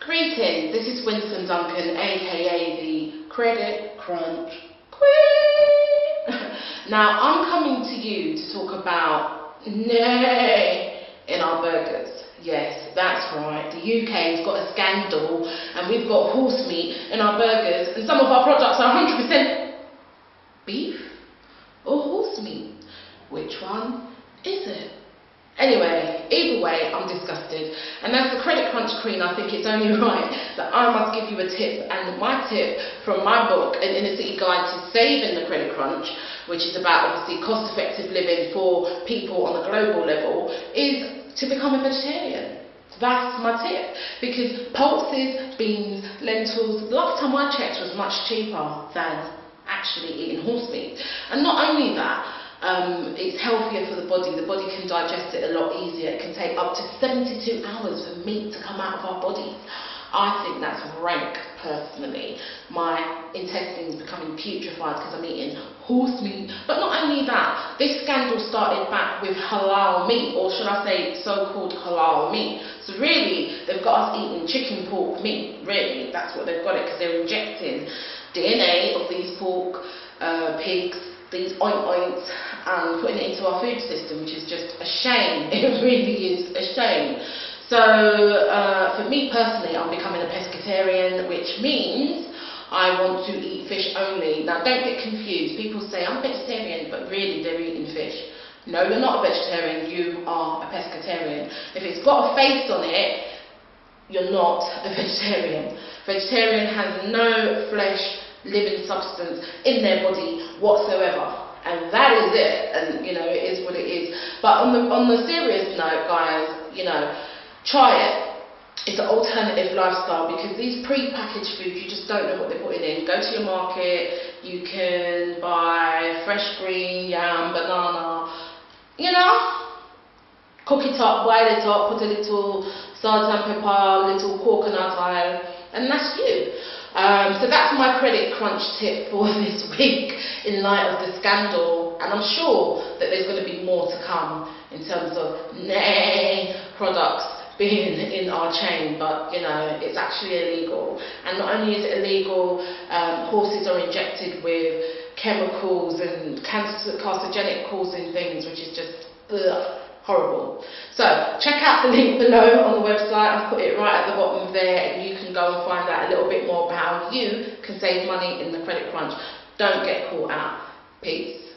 Greetings, this is Winston Duncan, aka the Credit Crunch Queen. Now, I'm coming to you to talk about nay in our burgers. Yes, that's right. The UK's got a scandal and we've got horse meat in our burgers, and some of our products are 100% beef or horse meat. Which one is it? Anyway, either way, I'm disgusted. And as the Credit Crunch Queen, I think it's only right that I must give you a tip. And my tip from my book, An Inner City Guide to Saving the Credit Crunch, which is about obviously cost-effective living for people on a global level, is to become a vegetarian. That's my tip. Because pulses, beans, lentils, last time I checked was much cheaper than actually eating horse meat. And not only that, it's healthier for the body can digest it a lot easier. It can take up to 72 hours for meat to come out of our bodies. I think that's rank, personally. My intestines becoming putrefied because I'm eating horse meat. But not only that, this scandal started back with halal meat, or should I say so-called halal meat. So really, they've got us eating chicken pork meat. Really, that's what they've got it, because they're injecting DNA of these pork, pigs, these oints, and putting it into our food system, which is just a shame. It really is a shame. So for me personally, I'm becoming a pescatarian, which means I want to eat fish only. Now don't get confused. People say I'm vegetarian, but really they're eating fish. No, you're not a vegetarian, you are a pescatarian. If it's got a face on it, you're not a vegetarian. Vegetarian has no flesh, living substance in their body whatsoever, and that is it. And you know, it is what it is. But on the serious note, guys, you know, try it. It's an alternative lifestyle, because these pre-packaged foods, you just don't know what they're putting in. Go to your market, you can buy fresh green, yam, banana, you know, cook it up, boil it up, put a little salt and pepper, little coconut oil, and that's you. So that's my credit crunch tip for this week in light of the scandal, and I'm sure that there's going to be more to come in terms of products being in our chain. But you know, it's actually illegal, and not only is it illegal, horses are injected with chemicals and carcinogenic causing things, which is just horrible. So check out the link below on the website. I've put it right at the bottom there, and you can go and find out a little bit more about how you can save money in the credit crunch. Don't get caught out. Peace.